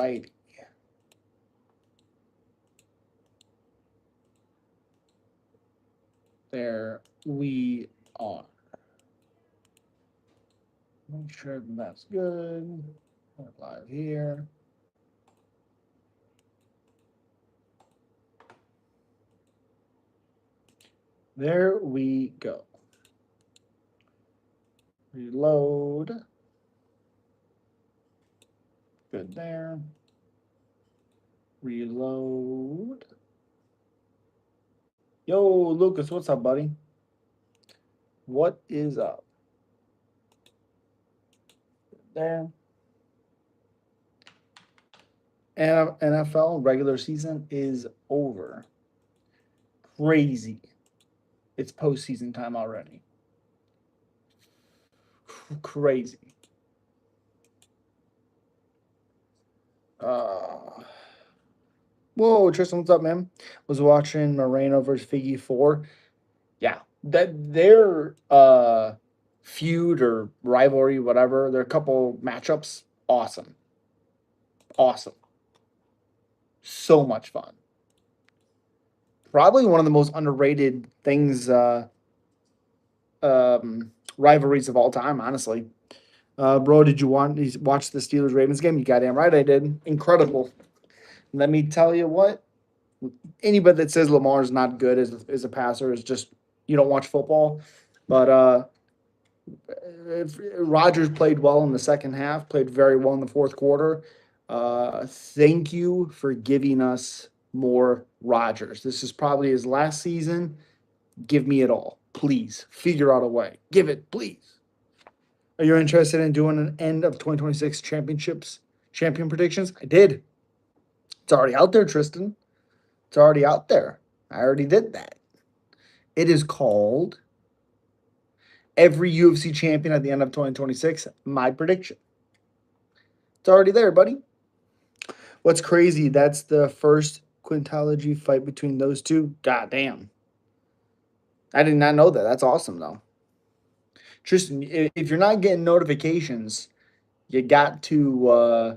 right. There we are. Make sure that's good. We're live here. There we go. Reload. Good there. Reload. Yo, Lucas, what's up, buddy? What is up? There. NFL regular season is over. Crazy. It's postseason time already. Crazy. Uh, Whoa, Tristan, what's up, man? Was watching Moreno versus Figgy 4. Yeah, that their feud or rivalry, whatever, their couple matchups, awesome. Awesome. So much fun. Probably one of the most underrated things, rivalries of all time, honestly. Bro, did you watch the Steelers Ravens game? You goddamn right I did. Incredible. Let me tell you what, anybody that says Lamar's not good as a passer is just, you don't watch football. But if Rodgers played well in the second half, played very well in the fourth quarter. Thank you for giving us more Rodgers. This is probably his last season. Give me it all, please. Figure out a way. Give it, please. Are you interested in doing an end of 2026 champion predictions? I did. It's already out there, Tristan. It's already out there. I already did that. It is called every UFC champion at the end of 2026. My prediction. It's already there, buddy. What's crazy? That's the first Quintology fight between those two. God damn. I did not know that. That's awesome, though. Tristan, if you're not getting notifications, you got to uh,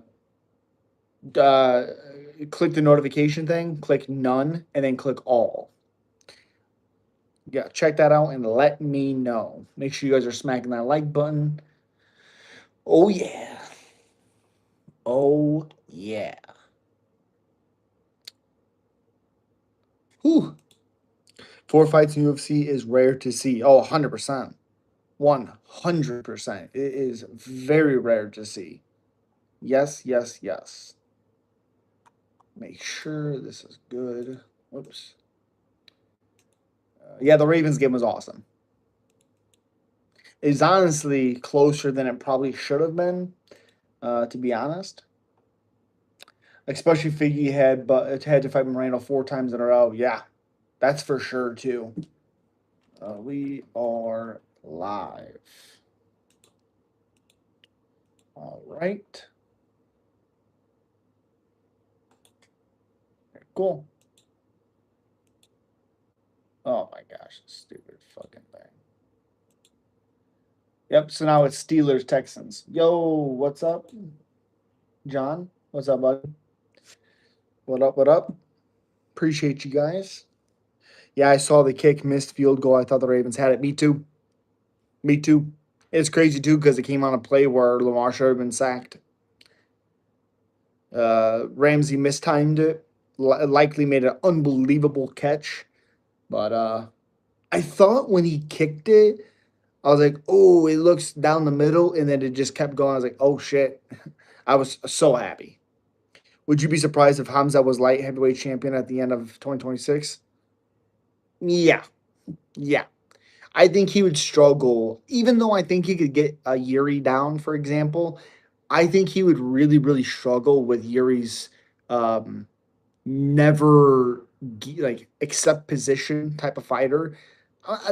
click the notification thing, click none, and then click all. Yeah, check that out and let me know. Make sure you guys are smacking that like button. Oh, yeah. Oh, yeah. Whew. 4 fights in UFC is rare to see. Oh, 100%. 100%. It is very rare to see. Yes, yes, yes. Make sure this is good. Whoops. Yeah, the Ravens game was awesome. It's honestly closer than it probably should have been, to be honest. Especially Figgy had to fight Moreno 4 times in a row. Yeah, that's for sure too. We are live. All right. Cool. Oh my gosh, stupid fucking thing. Yep, so now it's Steelers Texans. Yo, what's up? John, what's up, buddy? What up, what up? Appreciate you guys. Yeah, I saw the kick, missed field goal. I thought the Ravens had it. Me too. Me too. It's crazy too because it came on a play where Lamar should have been sacked. Ramsey mistimed it, likely made an unbelievable catch. But I thought when he kicked it, I was like, oh, it looks down the middle. And then it just kept going. I was like, oh, shit. I was so happy. Would you be surprised if Hamza was light heavyweight champion at the end of 2026? Yeah. Yeah. I think he would struggle, even though I think he could get a Yuri down, for example. I think he would really, really struggle with Yuri's um, never like accept position type of fighter.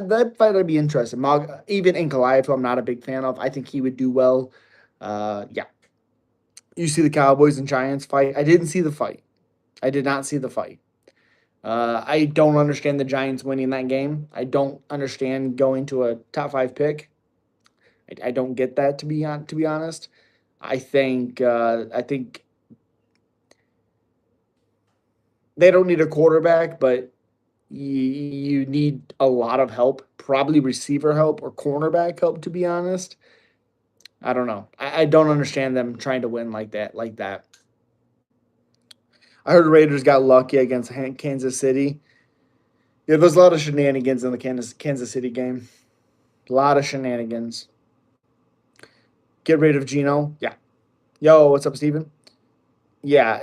That fight would be interesting. Even Ankalaev, who I'm not a big fan of, I think he would do well. Yeah, you see the Cowboys and Giants fight. I didn't see the fight. I did not see the fight. I don't understand the Giants winning that game. I don't understand going to a top five pick. I don't get that to be honest. I think They don't need a quarterback, but you need a lot of help, probably receiver help or cornerback help, to be honest. I don't know. I don't understand them trying to win like that. Like that. I heard the Raiders got lucky against Kansas City. Yeah, there's a lot of shenanigans in the Kansas City game. A lot of shenanigans. Get rid of Gino. Yeah. Yo, what's up, Steven? Yeah.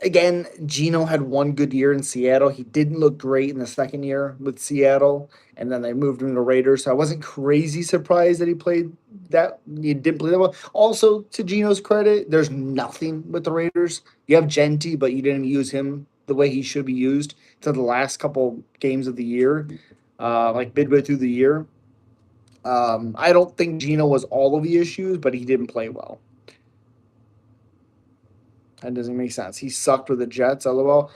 Again, Gino had one good year in Seattle. He didn't look great in the second year with Seattle, and then they moved him to Raiders. So I wasn't crazy surprised that he didn't play that well. Also, to Gino's credit, there's nothing with the Raiders. You have Genti, but you didn't use him the way he should be used to the last couple games of the year, like midway through the year. I don't think Gino was all of the issues, but he didn't play well. That doesn't make sense. He sucked with the Jets. LOL.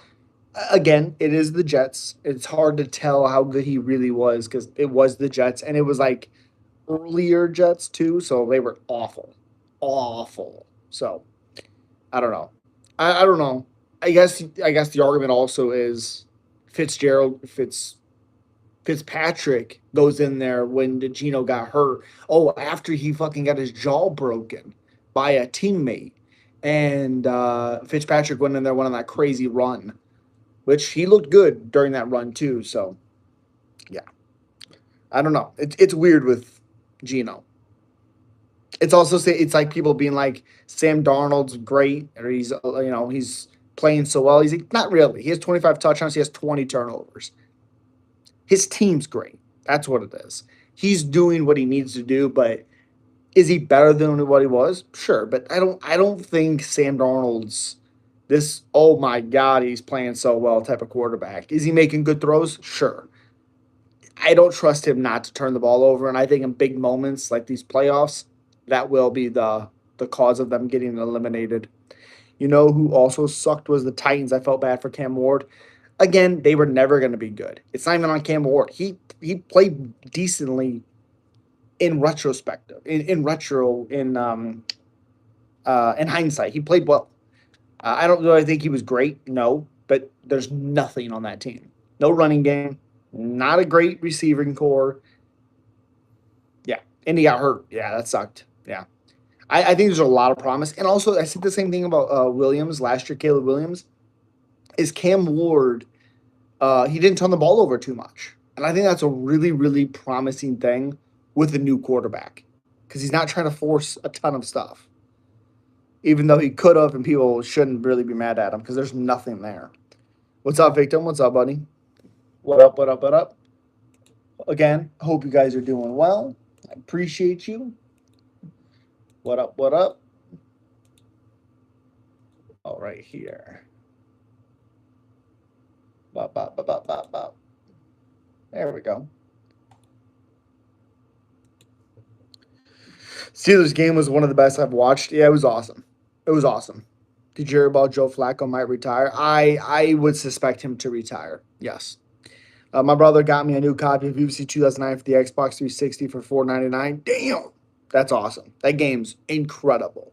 Again, it is the Jets. It's hard to tell how good he really was because it was the Jets, and it was like earlier Jets too, so they were awful, awful. So I don't know. I don't know. I guess the argument also is Fitzpatrick goes in there when Gino got hurt. Oh, after he fucking got his jaw broken by a teammate, and Fitzpatrick went in there, went on that crazy run, which he looked good during that run too. So yeah, I don't know. It's weird with Gino. It's like people being like Sam Darnold's great or he's playing so well. He's like, not really. He has 25 touchdowns. He has 20 turnovers. His team's great. That's what it is. He's doing what he needs to do, but is he better than what he was? Sure, but I don't think Sam Darnold's this oh my god, he's playing so well type of quarterback. Is he making good throws? Sure. I don't trust him not to turn the ball over, and I think in big moments like these playoffs, that will be the cause of them getting eliminated. You know who also sucked was the Titans. I felt bad for Cam Ward. Again, they were never going to be good. It's not even on Cam Ward. He played decently in retrospective, in hindsight. He played well. I don't really think he was great, no, but there's nothing on that team. No running game, not a great receiving core. Yeah, and he got hurt. Yeah, that sucked. Yeah, I think there's a lot of promise, and also I said the same thing about Williams last year. Caleb Williams is Cam Ward. He didn't turn the ball over too much, and I think that's a really, really promising thing with a new quarterback because he's not trying to force a ton of stuff, even though he could have, and people shouldn't really be mad at him because there's nothing there. What's up, Victim? What's up, buddy? What up? What up? What up? Again, hope you guys are doing well. I appreciate you. What up? What up? All right, here. Bop, bop, bop, bop, bop, bop. There we go. Steelers game was one of the best I've watched. Yeah, it was awesome. It was awesome. Did you hear about Joe Flacco might retire? I would suspect him to retire. Yes. My brother got me a new copy of UFC 2009 for the Xbox 360 for $4.99. Damn, that's awesome. That game's incredible,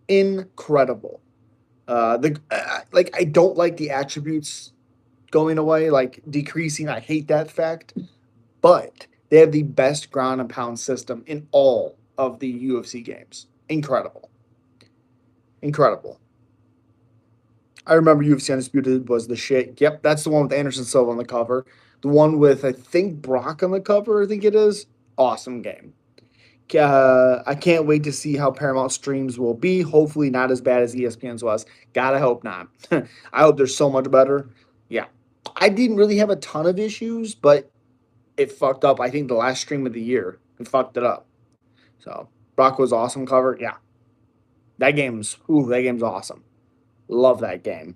incredible. Like I don't like the attributes going away, like decreasing. I hate that fact, but they have the best ground and pound system in all of the UFC games. Incredible, incredible. I remember UFC Undisputed was the shit. Yep, that's the one with Anderson Silva on the cover. The one with I think Brock on the cover. I think it is. Awesome game. I can't wait to see how Paramount streams will be. Hopefully, not as bad as ESPN's was. God, I hope not. I hope they're so much better. Yeah, I didn't really have a ton of issues, but it fucked up. I think the last stream of the year, it fucked it up. So Brock was awesome cover. Yeah, that game's awesome. Love that game.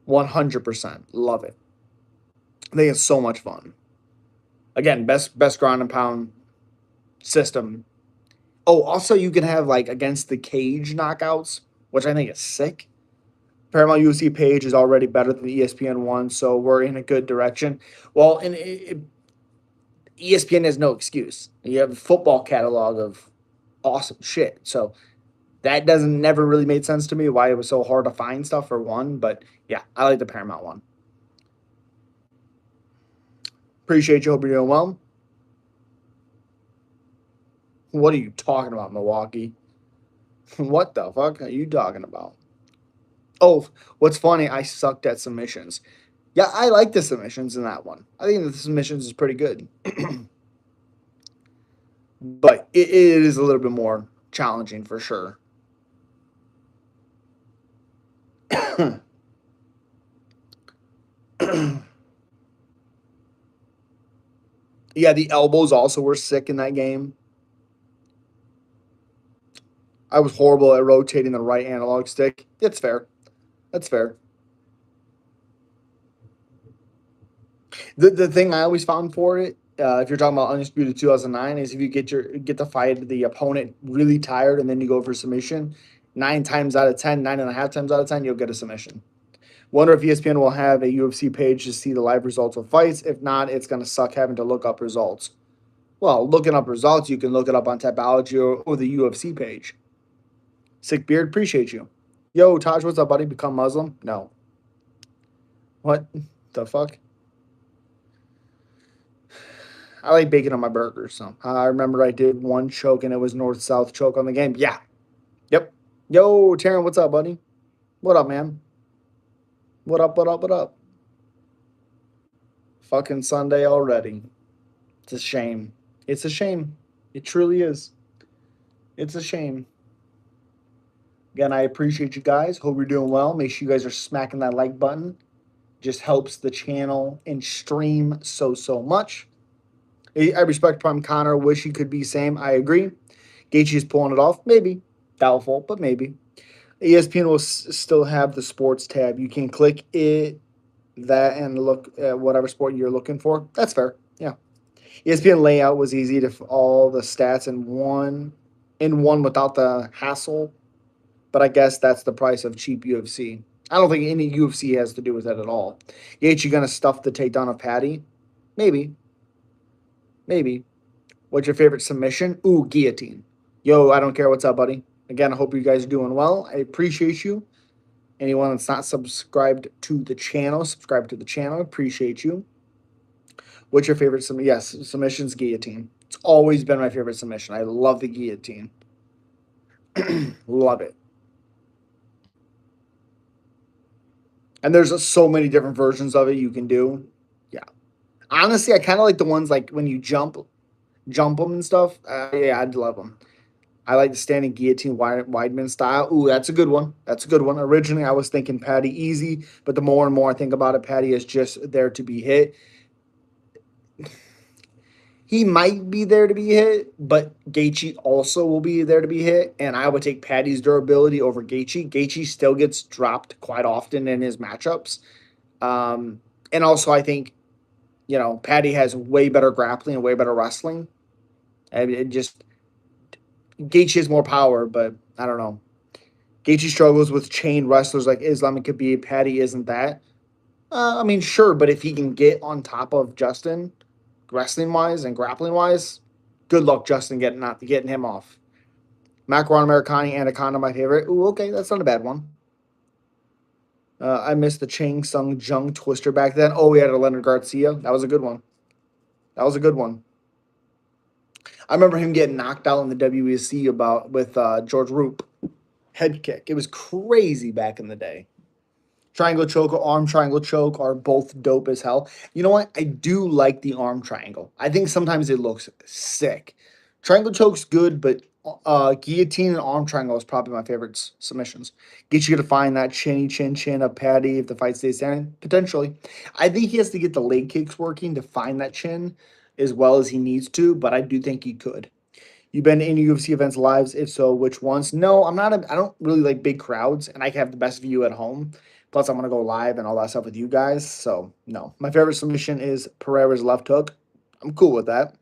100%. Love it. I think it's so much fun. Again, best ground and pound system. Oh, also you can have like against the cage knockouts, which I think is sick. Paramount UFC page is already better than the ESPN one, so we're in a good direction. Well, and ESPN has no excuse. You have a football catalog of awesome shit. So That doesn't never really made sense to me why it was so hard to find stuff for one. But yeah, I like the Paramount one. Appreciate you. Hope you're doing well. What are you talking about, Milwaukee? What the fuck are you talking about? Oh, what's funny? I sucked at submissions. Yeah, I like the submissions in that one. I think the submissions is pretty good, but it is a little bit more challenging for sure. Yeah, the elbows also were sick in that game. I was horrible at rotating the right analog stick. It's fair. That's fair. The thing I always found for it, if you're talking about Undisputed 2009, is if you get the fight the opponent really tired and then you go for submission, 9 times out of 10, 9.5 times out of 10, you'll get a submission. Wonder if ESPN will have a UFC page to see the live results of fights. If not, it's gonna suck having to look up results. Well, looking up results, you can look it up on Tapology or the UFC page. Sick Beard, appreciate you. Yo, Taj, what's up, buddy? Become Muslim? No. What the fuck? I like bacon on my burgers. So I remember I did one choke and it was north south choke on the game. Yeah. Yep. Yo, Taryn, what's up, buddy? What up, man? What up, what up, what up? Fucking Sunday already. It's a shame. It's a shame. It truly is. It's a shame. Again, I appreciate you guys. Hope you're doing well. Make sure you guys are smacking that like button. Just helps the channel and stream so much. I respect Prime Connor. Wish he could be same. I agree. Gaethje is pulling it off. Maybe. Doubtful, but maybe. ESPN will still have the sports tab. You can click it, that, and look at whatever sport you're looking for. That's fair. Yeah. ESPN layout was easy to all the stats in one without the hassle. But I guess that's the price of cheap UFC. I don't think any UFC has to do with that at all. Gaethje gonna stuff the takedown of Patty? Maybe. Maybe. What's your favorite submission? Ooh, guillotine. Yo, I don't care. What's up, buddy? Again, I hope you guys are doing well. I appreciate you. Anyone that's not subscribed to the channel, subscribe to the channel. Appreciate you. What's your favorite submission? Yes, submission's guillotine. It's always been my favorite submission. I love the guillotine. Love it. And there's so many different versions of it you can do. Yeah. Honestly, I kind of like the ones like when you jump them and stuff. Yeah, I'd love them. I like the standing guillotine Weidman style. Ooh, that's a good one. That's a good one. Originally, I was thinking Patty easy, but the more and more I think about it, Patty is just there to be hit. He might be there to be hit, but Gaethje also will be there to be hit, and I would take Patty's durability over Gaethje. Gaethje still gets dropped quite often in his matchups, and also I think Patty has way better grappling and way better wrestling. And it just Gaethje has more power, but I don't know. Gaethje struggles with chain wrestlers like Islam and Khabib. Patty isn't that. I mean, sure, but if he can get on top of Justin, wrestling wise and grappling wise, good luck Justin getting him off. Macaron Americani Anaconda, my favorite. Ooh, okay, that's not a bad one. I missed the Chang Sung Jung Twister back then. Oh, we had a Leonard Garcia. That was a good one. That was a good one. I remember him getting knocked out in the WEC with George Roop head kick. It was crazy back in the day. Triangle choke or arm triangle choke are both dope as hell. You know what? I do like the arm triangle. I think sometimes it looks sick. Triangle choke's good, but guillotine and arm triangle is probably my favorite submissions. Get you to find that chin of Patty if the fight stays standing. Potentially. I think he has to get the leg kicks working to find that chin as well as he needs to, but I do think he could. You been to any UFC events lives? If so, which ones? No, I'm not. I don't really like big crowds, and I can have the best view at home. Plus, I'm gonna go live and all that stuff with you guys. So no, my favorite submission is Pereira's left hook. I'm cool with that.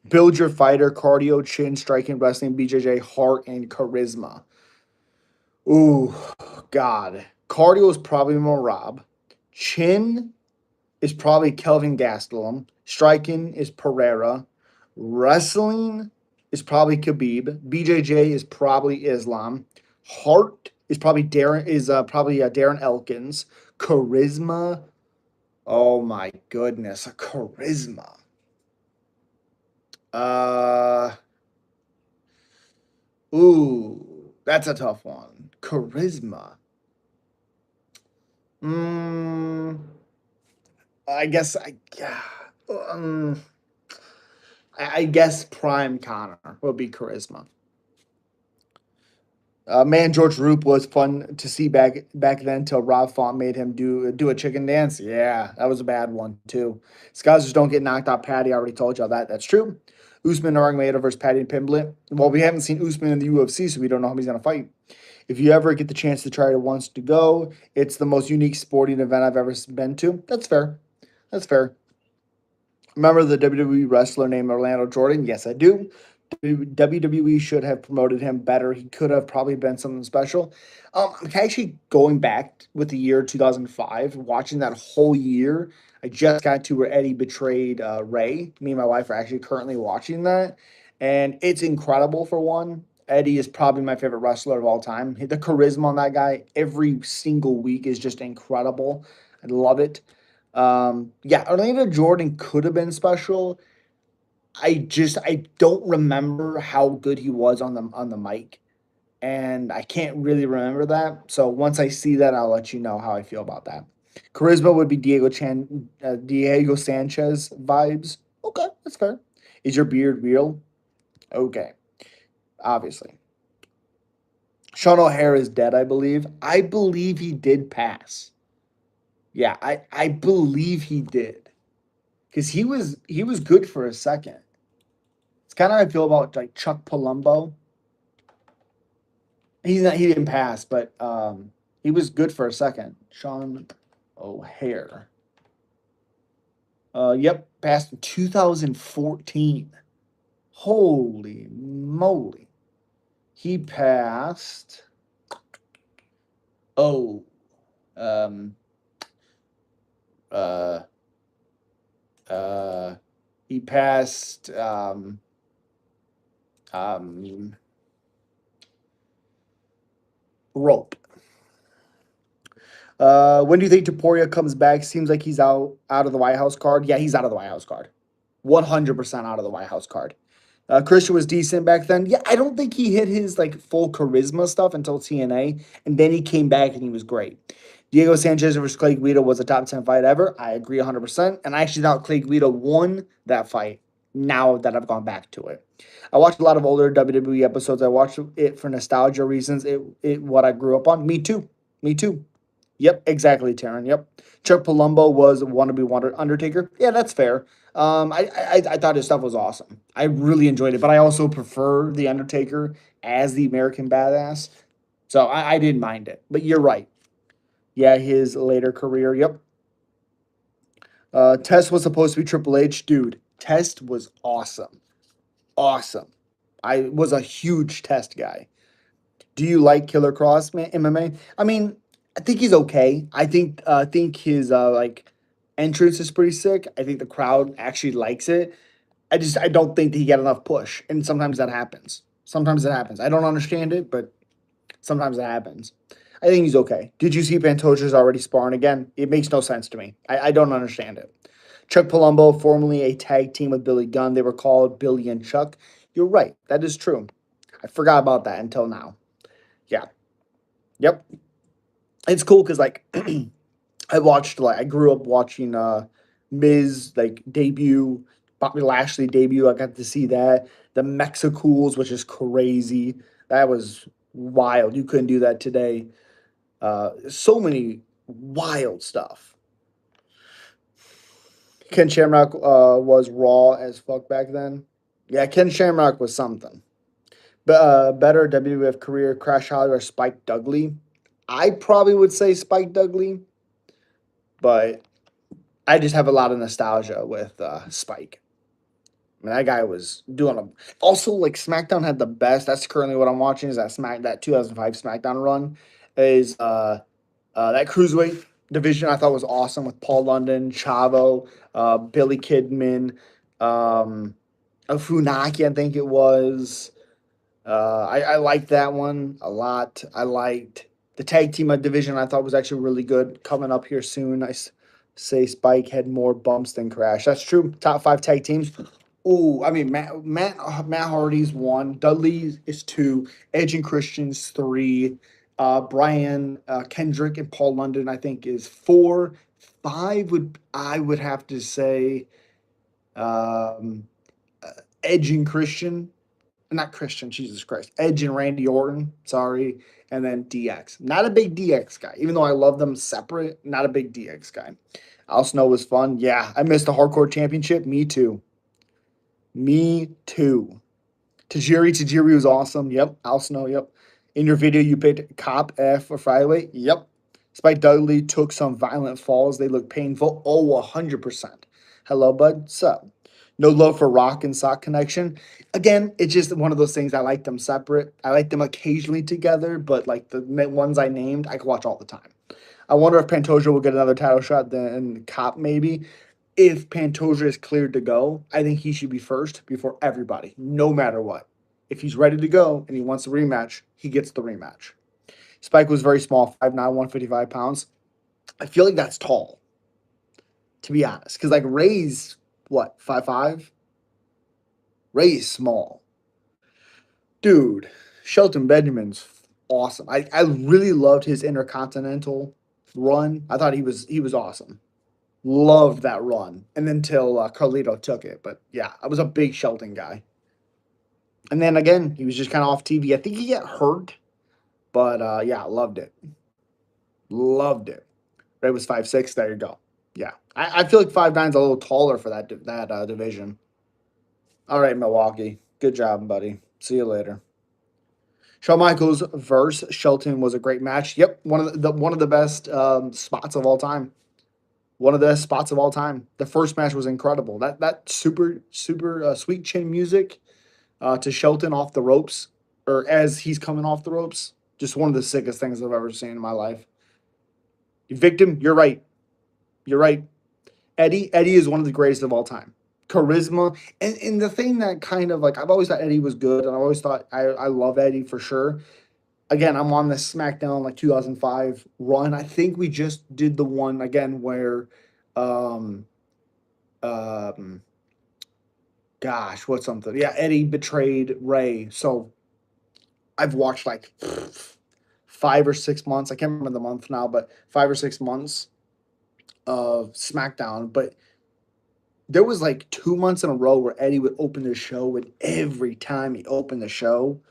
Build your fighter, cardio, chin, striking, wrestling, BJJ, heart, and charisma. Ooh, God. Cardio is probably Rob. Chin is probably Kelvin Gastelum. Striking is Pereira. Wrestling is probably Khabib. BJJ is probably Islam. Hart is probably Darren Elkins. Charisma. Oh my goodness, charisma. Uh, that's a tough one. Charisma. Mm, I guess um, I guess Prime Connor will be charisma. Man, George Roop was fun to see back then till Rob Font made him do a chicken dance. Yeah, that was a bad one too. Scouts don't get knocked out. Patty, I already told y'all that. That's true. Usman Nurmagomedov versus Patty and Pimblett. Well, we haven't seen Usman in the UFC, so we don't know how he's gonna fight. If you ever get the chance to try it once to go, it's the most unique sporting event I've ever been to. That's fair. That's fair. Remember the WWE wrestler named Orlando Jordan? Yes, I do. WWE should have promoted him better. He could have probably been something special. I'm actually going back with the year 2005, watching that whole year. I just got to where Eddie betrayed Ray. Me and my wife are actually currently watching that, and it's incredible. For one, Eddie is probably my favorite wrestler of all time. The charisma on that guy every single week is just incredible. I love it. Yeah, Orlando Jordan could have been special. I don't remember how good he was on the mic, and I can't really remember that. So once I see that, I'll let you know how I feel about that. Charisma would be Diego Sanchez vibes. Okay, that's fair. Is your beard real? Okay, obviously. Sean O'Hare is dead, I believe. I believe he did pass. Yeah, I believe he did because he was good for a second. It's kind of how I feel about like Chuck Palumbo. He didn't pass, but he was good for a second. Sean O'Hare. Yep, passed in 2014. Holy moly. He passed. Oh, um, uh, uh, he passed. Um, Rope. When do you think Taporia comes back? Seems like he's out of the White House card. Yeah, he's out of the White House card. 100% out of the White House card. Christian was decent back then. Yeah, I don't think he hit his like full charisma stuff until TNA, and then he came back and he was great. Diego Sanchez versus Clay Guida was a top 10 fight ever. I agree 100%. And I actually thought Clay Guida won that fight now that I've gone back to it. I watched a lot of older WWE episodes. I watched it for nostalgia reasons. It what I grew up on. Me too. Me too. Yep, exactly, Taryn. Yep. Chuck Palumbo was a wannabe Undertaker. Yeah, that's fair. I thought his stuff was awesome. I really enjoyed it, but I also prefer the Undertaker as the American Badass. So I didn't mind it. But you're right. Yeah, his later career. Yep. Test was supposed to be Triple H, dude. Test was awesome. Awesome. I was a huge Test guy. Do you like Killer Cross MMA? I mean, I think he's okay. I think his like entrance is pretty sick. I think the crowd actually likes it. I don't think that he got enough push, and sometimes that happens. Sometimes it happens. I don't understand it, but sometimes it happens. I think he's okay. Did you see Pantoja's already sparring again? It makes no sense to me. I don't understand it. Chuck Palumbo, formerly a tag team with Billy Gunn, they were called Billy and Chuck. You're right. That is true. I forgot about that until now. Yeah. Yep. It's cool because like I grew up watching Miz like debut, Bobby Lashley debut. I got to see that. The Mexicools, which is crazy. That was wild. You couldn't do that today. So many wild stuff. Ken Shamrock was raw as fuck back then. Yeah, Ken Shamrock was something. But better WWF career, Crash Holly or Spike Dudley. I probably would say Spike Dudley, but I just have a lot of nostalgia with Spike. I mean, that guy was doing a. Also, like SmackDown had the best. That's currently what I'm watching. Is that 2005 SmackDown run? Is that cruiserweight division I thought was awesome with Paul London, Chavo, Billy Kidman, um, Funaki, I think it was. I liked that one a lot. I liked the tag team division. I thought was actually really good. Coming up here soon. Say Spike had more bumps than Crash. That's true. Top five tag teams. Oh, I mean Matt Hardy's one. Dudley is two. Edge and Christian's three. Brian Kendrick and Paul London I think is four. Five would I would have to say um, Edge and Christian, not Christian, Jesus Christ, Edge and Randy Orton, sorry, and then DX. Not a big DX guy, even though I love them separate. Not a big DX guy. Al Snow was fun. Yeah, I missed the Hardcore Championship. Me too. Me too. Tajiri was awesome. Yep. Al Snow. Yep. In your video, you picked Cop F for Flyweight. Yep. Spike Dudley took some violent falls. They look painful. Oh, 100%. Hello, bud. So, no love for Rock and Sock Connection. Again, it's just one of those things. I like them separate. I like them occasionally together, but like the ones I named, I can watch all the time. I wonder if Pantoja will get another title shot than Cop, maybe. If Pantoja is cleared to go, I think he should be first before everybody, no matter what. If he's ready to go and he wants a rematch, he gets the rematch. Spike was very small, 5'9", 155 pounds. I feel like that's tall, to be honest. Because like Ray's what, 5'5"? Ray's small. Dude, Shelton Benjamin's awesome. I really loved his Intercontinental run. I thought he was awesome. Loved that run. And then till Carlito took it. But yeah, I was a big Shelton guy. And then again, he was just kind of off TV. I think he got hurt. But yeah, loved it. Loved it. Ray was 5'6". There you go. Yeah. I feel like 5'9" a little taller for that division. All right, Milwaukee. Good job, buddy. See you later. Shawn Michaels versus Shelton was a great match. Yep, one of the best spots of all time. One of the best spots of all time. The first match was incredible. That super sweet chin music to Shelton off the ropes, or as he's coming off the ropes. Just one of the sickest things I've ever seen in my life. Victim, you're right. You're right. Eddie is one of the greatest of all time. Charisma and the thing that kind of like I've always thought Eddie was good, and I've always thought I love Eddie for sure. Again, I'm on this SmackDown like 2005 run. I think we just did the one again where, um, um, gosh, what's something? Yeah, Eddie betrayed Ray. So I've watched like 5 or 6 months. I can't remember the month now, but 5 or 6 months of SmackDown. But there was like 2 months in a row where Eddie would open the show, and every time he opened the show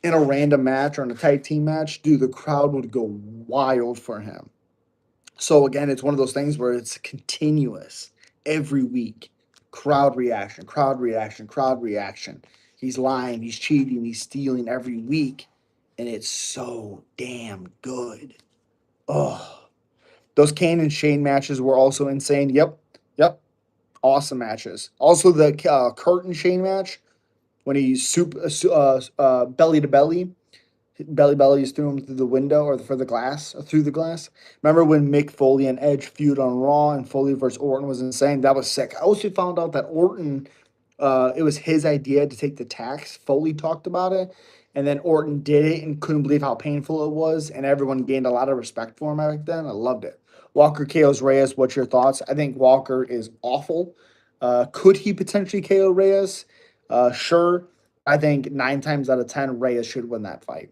in a random match or in a tag team match, dude, the crowd would go wild for him. So again, it's one of those things where it's continuous every week. Crowd reaction, crowd reaction, crowd reaction. He's lying, he's cheating, he's stealing every week, and it's so damn good. Oh, those Kane and Shane matches were also insane. Yep, yep, awesome matches. Also, the Kurt and Shane match when he's belly to belly is threw him through the window or for the glass or through the glass. Remember when Mick Foley and Edge feud on Raw and Foley versus Orton was insane? That was sick. I also found out that Orton, it was his idea to take the tax. Foley talked about it, and then Orton did it and couldn't believe how painful it was, and everyone gained a lot of respect for him back then. I loved it. Walker KO's Reyes. What's your thoughts? I think Walker is awful. Could he potentially KO Reyes? Sure. I think 9 times out of 10, Reyes should win that fight.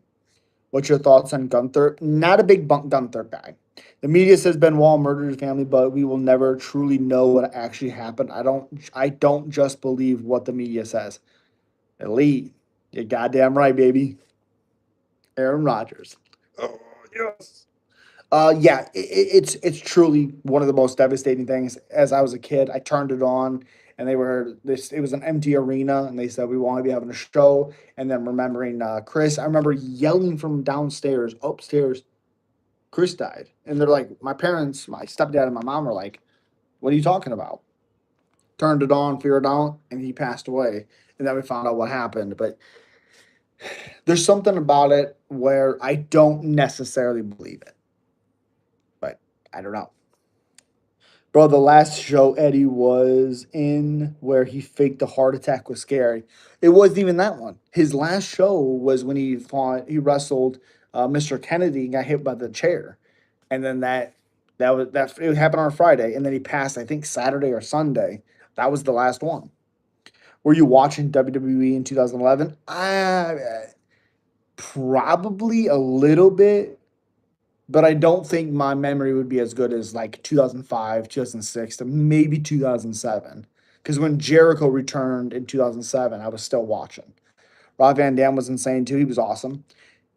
What's your thoughts on Gunther? Not a big Gunther guy. The media says Benoit murdered his family, but we will never truly know what actually happened. I don't just believe what the media says. Elite. You're goddamn right, baby. Aaron Rodgers. Oh, yes. Yeah, it's truly one of the most devastating things. As I was a kid, I turned it on, and they were this. It was an empty arena, and they said we want to be having a show. And then remembering Chris, I remember yelling from downstairs, upstairs. Chris died, and they're like, my parents, my stepdad, and my mom were like, "What are you talking about?" Turned it on, figured it out, and he passed away. And then we found out what happened. But there's something about it where I don't necessarily believe it, but I don't know. Bro, the last show Eddie was in where he faked a heart attack was scary. It wasn't even that one. His last show was when he wrestled Mr. Kennedy and got hit by the chair. And then that it happened on a Friday and then he passed I think Saturday or Sunday. That was the last one. Were you watching WWE in 2011? Probably a little bit, but I don't think my memory would be as good as like 2005, 2006, to maybe 2007. Because when Jericho returned in 2007, I was still watching. Rob Van Dam was insane too. He was awesome.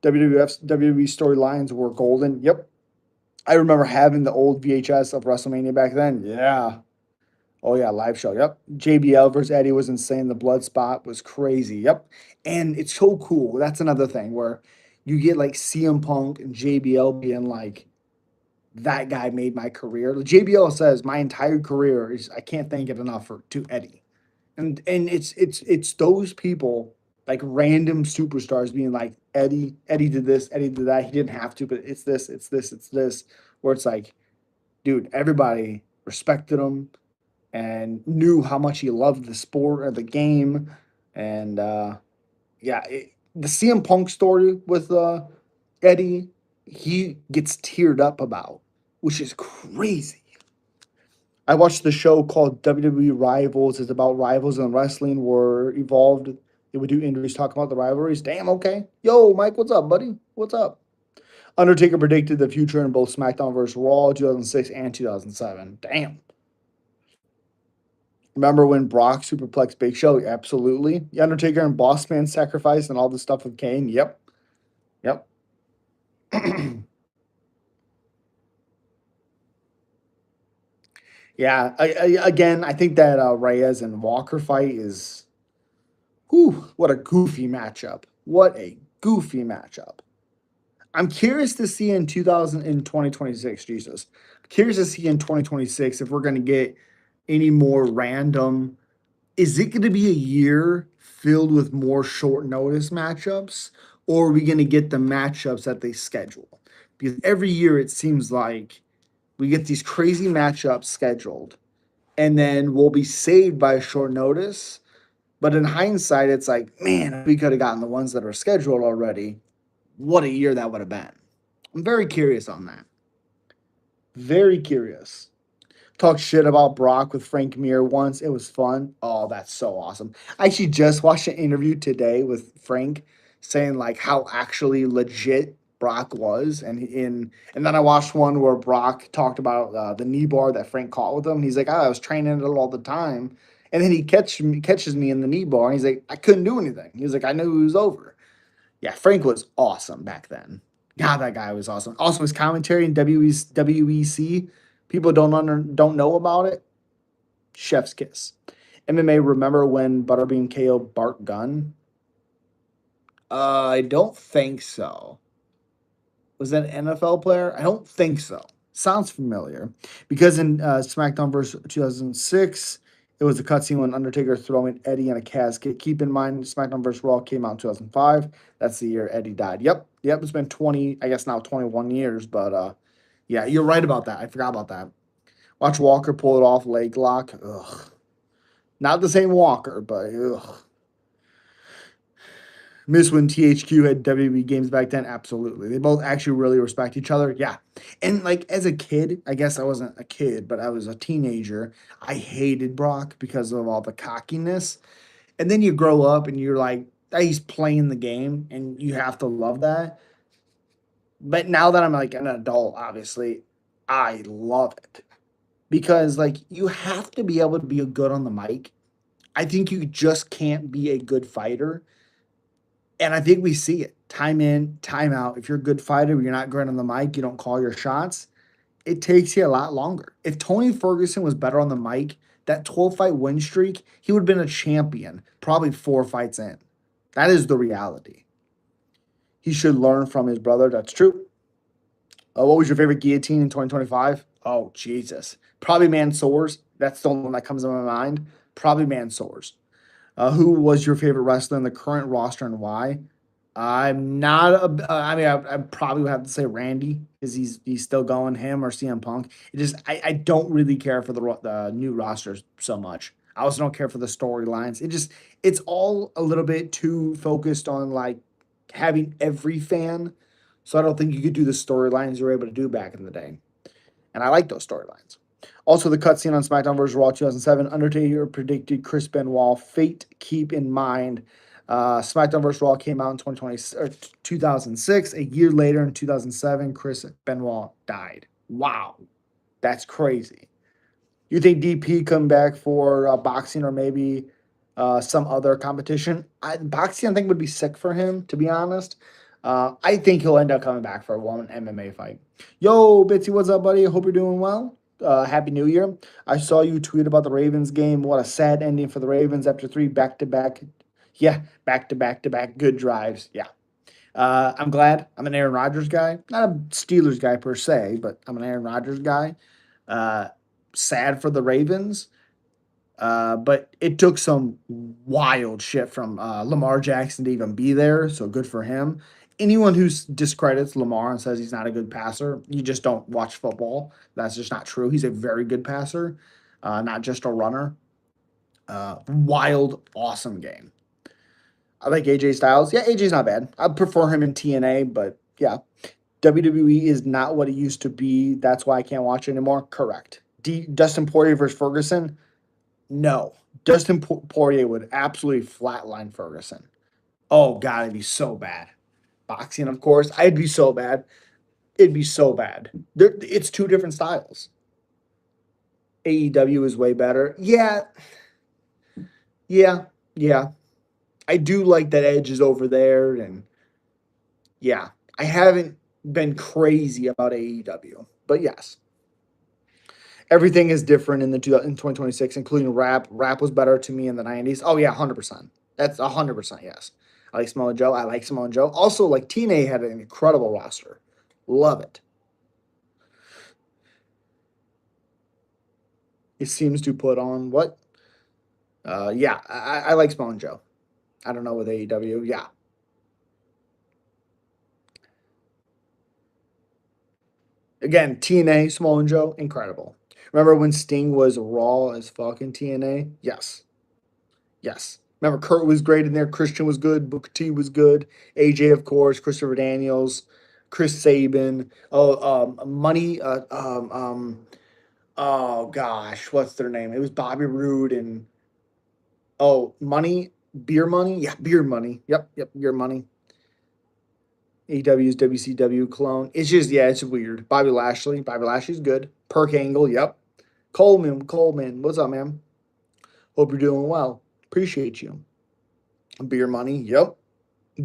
WWF's WWE storylines were golden. Yep. I remember having the old VHS of WrestleMania back then. Yeah. Oh yeah, live show. Yep. JBL versus Eddie was insane. The blood spot was crazy. Yep. And it's so cool. That's another thing where you get like CM Punk and JBL being like, that guy made my career. JBL says my entire career is I can't thank it enough for to Eddie. And it's those people like random superstars being like Eddie did this, Eddie did that. He didn't have to, but it's this, it's this, it's this. Where it's like, dude, everybody respected him and knew how much he loved the sport or the game. And yeah, the CM Punk story with Eddie, he gets teared up about, which is crazy. I watched the show called WWE Rivals. It's about rivals in wrestling were evolved. They would do interviews talking about the rivalries. Damn, okay. Yo, Mike, what's up, buddy? What's up? Undertaker predicted the future in both SmackDown vs. Raw 2006 and 2007. Damn. Remember when Brock superplexed Big Show? Absolutely. The Undertaker and Boss Man sacrifice and all the stuff with Kane? Yep. Yep. Yeah. Again, I think that Reyes and Walker fight is, whew, what a goofy matchup. What a goofy matchup. I'm curious to see in 2000 in 2026, Jesus. Curious to see in 2026 if we're going to get any more random. Is it going to be a year filled with more short notice matchups, or are we going to get the matchups that they schedule? Because every year it seems like we get these crazy matchups scheduled, and then we'll be saved by short notice. But in hindsight, it's like, man, if we could have gotten the ones that are scheduled already, what a year that would have been. I'm very curious on that. Very curious. Talked shit about Brock with Frank Mir once. It was fun. Oh, that's so awesome. I actually just watched an interview today with Frank saying like how actually legit Brock was, and then I watched one where Brock talked about the knee bar that Frank caught with him. And he's like, oh, I was training it all the time, and then catches me in the knee bar, and he's like, I couldn't do anything. He's like, I knew it was over. Yeah, Frank was awesome back then. God, that guy was awesome. Also, his commentary in WEC, people don't know about it. Chef's kiss. MMA. Remember when Butterbean KO'd Bart Gunn? I don't think so. Was that an NFL player? I don't think so. Sounds familiar because in SmackDown vs. 2006, it was a cutscene when Undertaker throwing Eddie in a casket. Keep in mind, SmackDown vs. Raw came out in 2005. That's the year Eddie died. Yep. It's been 20, I guess now 21 years, but yeah, you're right about that. I forgot about that. Watch Walker pull it off leg lock. Ugh, not the same Walker, but ugh. Miss when THQ had WWE games back then? Absolutely. They both actually really respect each other. Yeah. And like as a kid, I guess I wasn't a kid, but I was a teenager. I hated Brock because of all the cockiness. And then you grow up and you're like, "Ah, he's playing the game and you have to love that." But now that I'm like an adult, obviously, I love it because like you have to be able to be good on the mic. I think you just can't be a good fighter. And I think we see it time in, time out. If you're a good fighter, you're not great on the mic, you don't call your shots, it takes you a lot longer. If Tony Ferguson was better on the mic, that 12 fight win streak, he would have been a champion probably 4 fights in. That is the reality. He should learn from his brother. That's true. What was your favorite guillotine in 2025? Oh, Jesus. Probably Mansoor's. That's the only one that comes to my mind. Probably Mansoor's. Who was your favorite wrestler in the current roster and why? I'm not. I mean, I probably would have to say Randy because he's still going, him or CM Punk. It just I don't really care for the new rosters so much. I also don't care for the storylines. It's all a little bit too focused on like having every fan. So I don't think you could do the storylines you were able to do back in the day. And I like those storylines. Also, the cutscene on SmackDown vs. Raw 2007, Undertaker predicted Chris Benoit fate. Keep in mind, SmackDown vs. Raw came out in 2020 or 2006. A year later, in 2007, Chris Benoit died. Wow, that's crazy. You think DP come back for boxing or maybe some other competition? Boxing, I think, would be sick for him, to be honest. I think he'll end up coming back for one MMA fight. Yo, Bitsy, what's up, buddy? Hope you're doing well. Happy New Year. I saw you tweet about the Ravens game. What a sad ending for the Ravens after three back to back. Yeah, back to back to back good drives. Yeah. I'm glad. I'm an Aaron Rodgers guy. Not a Steelers guy per se, but I'm an Aaron Rodgers guy. Uh, Sad for the Ravens. But it took some wild shit from Lamar Jackson to even be there. So good for him. Anyone who discredits Lamar and says he's not a good passer, you just don't watch football. That's just not true. He's a very good passer, not just a runner. Wild, awesome game. I like AJ Styles. Yeah, AJ's not bad. I prefer him in TNA, but yeah, WWE is not what it used to be. That's why I can't watch it anymore. Correct. Dustin Poirier versus Ferguson. No, Dustin Poirier would absolutely flatline Ferguson. Oh God, it'd be so bad. Boxing, of course, I'd be so bad. It'd be so bad. It's two different styles. AEW is way better. Yeah, yeah, yeah. I do like that Edge is over there, and yeah, I haven't been crazy about AEW, but yes, everything is different in in 2026, including rap. Rap was better to me in the 90s. Oh yeah, 100%. That's 100% yes. I like Samoa Joe. I like Samoa Joe. Also, like TNA had an incredible roster. Love it. It seems to put on what? Yeah, I like Samoa Joe. I don't know with AEW. Yeah. Again, TNA, Samoa Joe, incredible. Remember when Sting was raw as fucking TNA? Yes. Yes. Remember, Kurt was great in there. Christian was good. Booker T was good. AJ, of course. Christopher Daniels. Chris Sabin. Oh, Money. Oh gosh, what's their name? It was Bobby Roode and Money. Beer Money. Yeah, Beer Money. Yep, yep. Beer Money. AEW's WCW clone. It's just yeah, it's weird. Bobby Lashley. Bobby Lashley's good. Perk Angle. Yep. Coleman. What's up, man? Hope you're doing well. Appreciate you. Beer Money. Yep.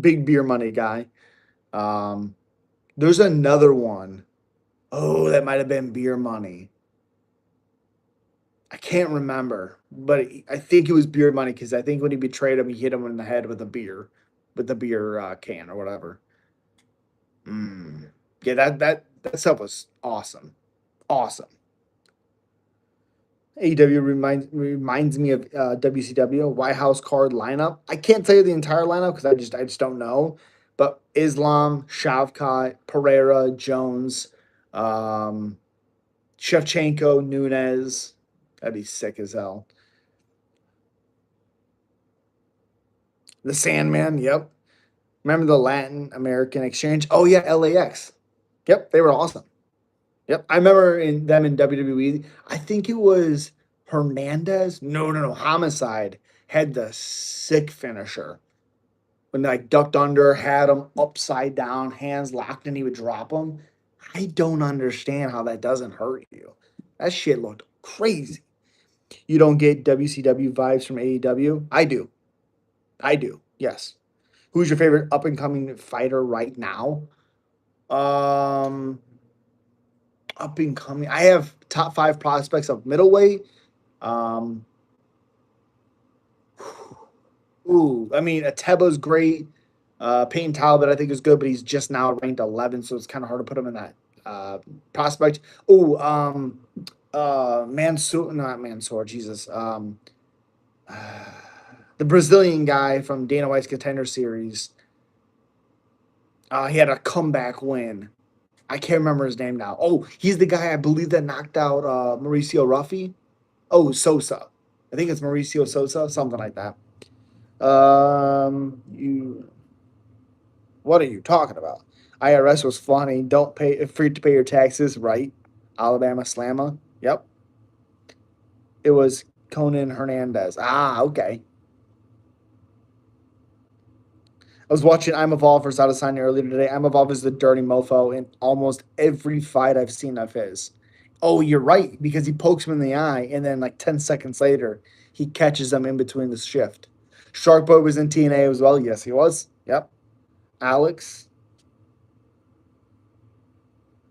Big Beer Money guy. Um, there's another one. Oh, that might have been Beer Money. I can't remember, but I think it was Beer Money because I think when he betrayed him, he hit him in the head with the beer can or whatever. Mm. Yeah, that stuff was awesome, awesome. AEW reminds me of WCW White House card lineup. I can't tell you the entire lineup because I just don't know. But Islam, Shavkat, Pereira, Jones, um, Shevchenko, Nunez. That'd be sick as hell. The Sandman. Yep. Remember the Latin American Exchange? Oh yeah, LAX. Yep, they were awesome. Yep, I remember in them in WWE. I think it was Hernandez. No. Homicide had the sick finisher when they like ducked under, had him upside down, hands locked, and he would drop him. I don't understand how that doesn't hurt you. That shit looked crazy. You don't get WCW vibes from AEW? I do. I do. Yes. Who's your favorite up and coming fighter right now? Um, Up and coming. I have top five prospects of middleweight. Um, ooh, I mean, Ateba's great. Peyton Talbot, I think, is good, but he's just now ranked 11, so it's kind of hard to put him in that prospect. Ooh, Mansoor, not Mansoor, Jesus. Uh, the Brazilian guy from Dana White's Contender Series. He had a comeback win. I can't remember his name now. Oh, he's the guy I believe that knocked out Mauricio Ruffy. Oh, Sosa. I think it's Mauricio Sosa, something like that. You. What are you talking about? IRS was funny. Don't pay free to pay your taxes, right? Alabama Slammer. Yep. It was Conan Hernandez. Ah, okay. I was watching I'm Evolve versus Adesanya earlier today. I'm Evolve is the dirty mofo in almost every fight I've seen of his. Oh, you're right, because he pokes him in the eye, and then like 10 seconds later, he catches him in between the shift. Sharkboy was in TNA as well. Yes, he was. Yep. Alex.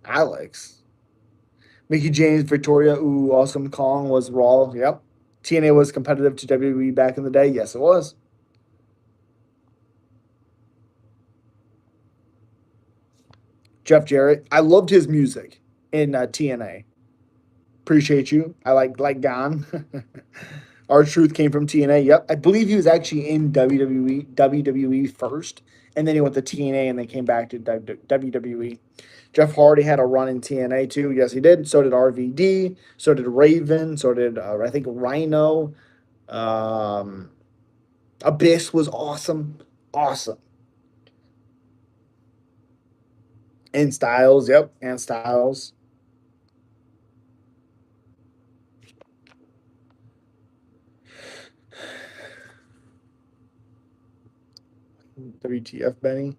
Alex. Mickey James, Victoria, ooh, Awesome Kong was Raw. Yep. TNA was competitive to WWE back in the day. Yes, it was. Jeff Jarrett. I loved his music in TNA. Appreciate you. I like Gone. Our Truth came from TNA. Yep, I believe he was actually in WWE first, and then he went to TNA, and then came back to WWE. Jeff Hardy had a run in TNA too. Yes, he did. So did RVD. So did Raven. So did I think Rhino. Um, Abyss was awesome, awesome. And Styles. Yep, and Styles. WTF Benny.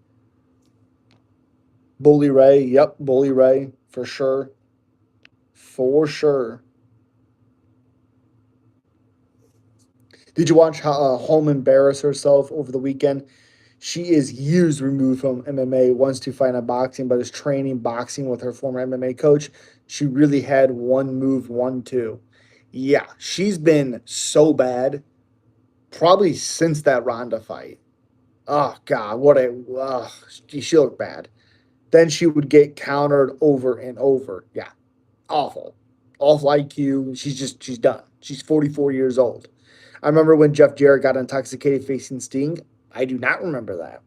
Bully Ray. Yep, Bully Ray for sure. For sure. Did you watch how Holm embarrass herself over the weekend? She is years removed from MMA, wants to fight on boxing, but is training boxing with her former MMA coach. She really had one move, 1-2. Yeah, she's been so bad probably since that Ronda fight. Oh God, what a she looked bad. Then she would get countered over and over. Yeah, awful, awful IQ. She's done. She's 44 years old. I remember when Jeff Jarrett got intoxicated facing Sting. I do not remember that.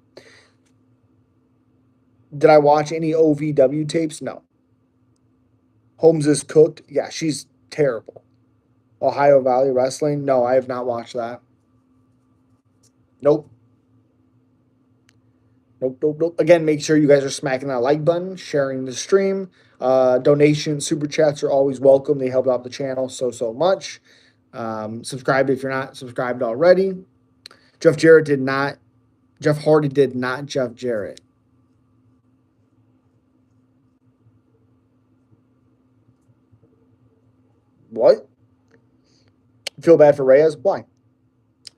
Did I watch any OVW tapes? No. Holmes is cooked. Yeah, she's terrible. Ohio Valley Wrestling? No, I have not watched that. Nope. Nope, nope, nope. Again, make sure you guys are smacking that like button, sharing the stream. Donations, super chats are always welcome. They help out the channel so much. Subscribe if you're not subscribed already. Jeff Jarrett did not. Jeff Hardy did not. Jeff Jarrett. What? Feel bad for Reyes? Why?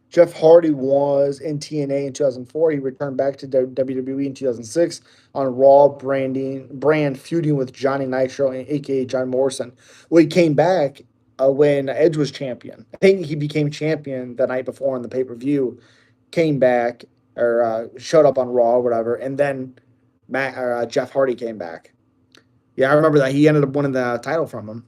Jeff Hardy was in TNA in 2004. He returned back to WWE in 2006 on Raw brand feuding with Johnny Nitro, aka John Morrison. Well, he came back when Edge was champion. I think he became champion the night before on the pay per view. Came back or showed up on Raw or whatever, and then Jeff Hardy came back. Yeah, I remember that he ended up winning the title from him.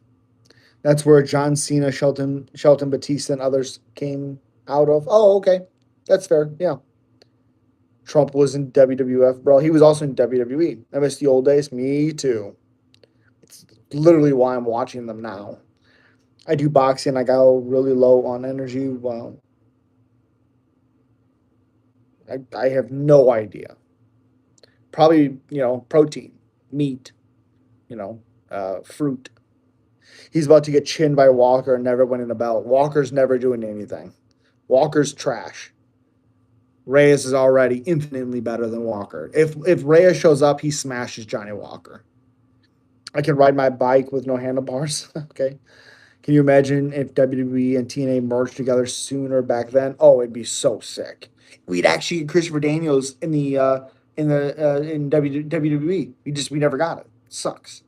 That's where John Cena, Shelton Batista, and others came out of. Oh, okay. That's fair. Yeah. Trump was in WWF, bro. He was also in WWE. I miss the old days. Me too. It's literally why I'm watching them now. I do boxing. I go really low on energy. Well, I have no idea. Probably, protein, meat, fruit. He's about to get chinned by Walker and never winning a belt. Walker's never doing anything. Walker's trash. Reyes is already infinitely better than Walker. If Reyes shows up, he smashes Johnny Walker. I can ride my bike with no handlebars. Okay. Can you imagine if WWE and TNA merged together sooner back then? Oh, it'd be so sick. We'd actually get Christopher Daniels in WWE. We never got it. Sucks.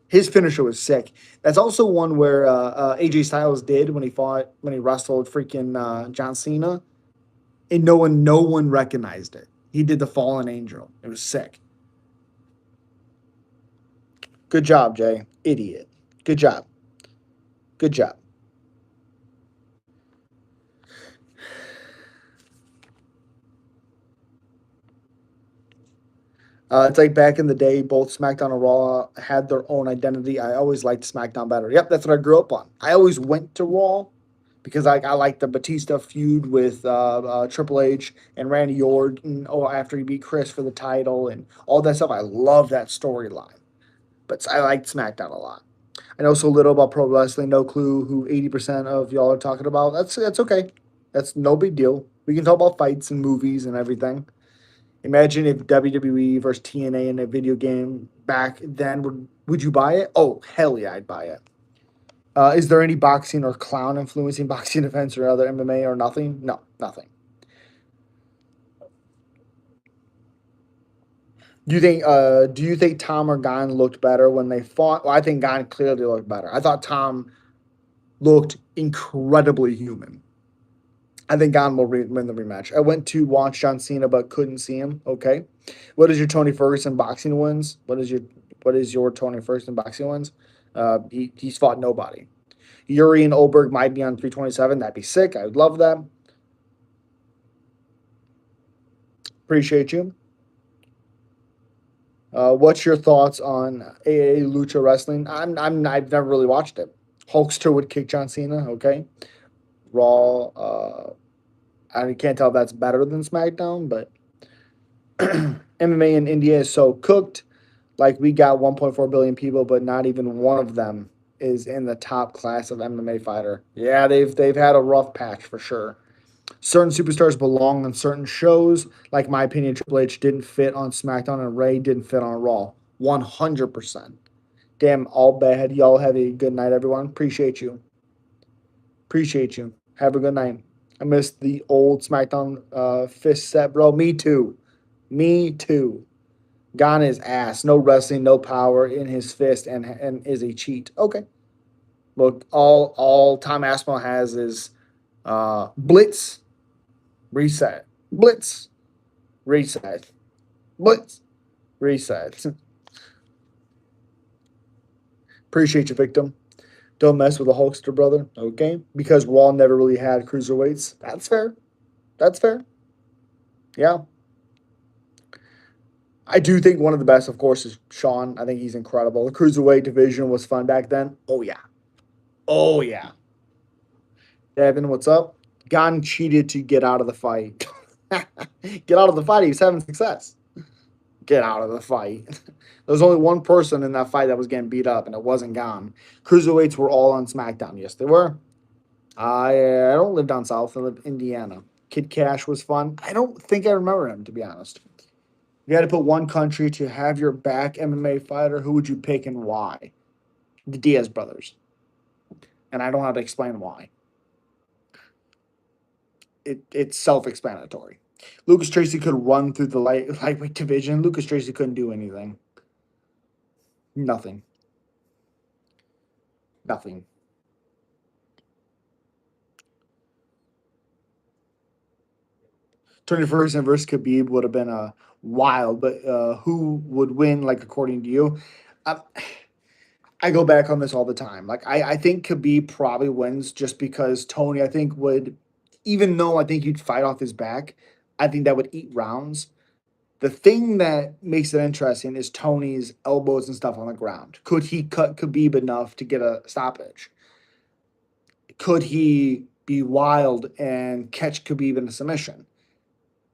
His finisher was sick. That's also one where AJ Styles did when he wrestled freaking John Cena, and no one recognized it. He did the Fallen Angel. It was sick. Good job, Jay. Idiot. Good job. Good job. It's like back in the day, both SmackDown and Raw had their own identity. I always liked SmackDown better. Yep, that's what I grew up on. I always went to Raw because I like the Batista feud with Triple H and Randy Orton. Oh, after he beat Chris for the title and all that stuff. I love that storyline. But I liked SmackDown a lot. I know so little about pro wrestling, no clue who 80% of y'all are talking about. That's okay. That's no big deal. We can talk about fights and movies and everything. Imagine if WWE versus TNA in a video game back then. Would you buy it? Oh, hell yeah, I'd buy it. Is there any boxing or clown influencing boxing events or other MMA or nothing? No, nothing. Do you think Tom or Gon looked better when they fought? Well, I think Gon clearly looked better. I thought Tom looked incredibly human. I think Gon will win the rematch. I went to watch John Cena but couldn't see him. Okay. What is your Tony Ferguson boxing wins? What is your Tony Ferguson boxing wins? He's fought nobody. Yuri and Oberg might be on 327. That'd be sick. I would love that. Appreciate you. What's your thoughts on AA Lucha Wrestling? I've never really watched it. Hulkster would kick John Cena. Okay. Raw. I can't tell if that's better than SmackDown, but MMA in India is so cooked. Like we got 1.4 billion people, but not even one of them is in the top class of MMA fighter. Yeah, they've had a rough patch for sure. Certain superstars belong on certain shows. Like my opinion, Triple H didn't fit on SmackDown and Ray didn't fit on Raw. 100%. Damn, all bad. Y'all have a good night, everyone. Appreciate you. Appreciate you. Have a good night. I missed the old SmackDown fist set, bro. Me too. Me too. Gone is ass. No wrestling, no power in his fist, and is a cheat. Okay. Look, all Tom Aspinall has is blitz, reset, blitz, reset, blitz, reset. Appreciate you, victim. Don't mess with a Hulkster, brother. Okay, because Raw never really had cruiserweights. That's fair. That's fair. Yeah. I do think one of the best, of course, is Sean. I think he's incredible. The cruiserweight division was fun back then. Oh yeah. Oh yeah. Devin, what's up? Gon cheated to get out of the fight. Get out of the fight. He was having success. Get out of the fight. There was only one person in that fight that was getting beat up, and it wasn't Gon. Cruiserweights were all on SmackDown. Yes, they were. I don't live down south. I live in Indiana. Kid Cash was fun. I don't think I remember him, to be honest. You had to put one country to have your back MMA fighter. Who would you pick and why? The Diaz brothers. And I don't have to explain why. It's self-explanatory. Lucas Tracy could run through the lightweight division. Lucas Tracy couldn't do anything. Nothing. Nothing. Tony Ferguson versus Khabib would have been a wild, but who would win? Like according to you, uh, I go back on this all the time. Like I think Khabib probably wins just because Tony I think would, even though I think he'd fight off his back, I think that would eat rounds. The thing that makes it interesting is Tony's elbows and stuff on the ground. Could he cut Khabib enough to get a stoppage? Could he be wild and catch Khabib in a submission?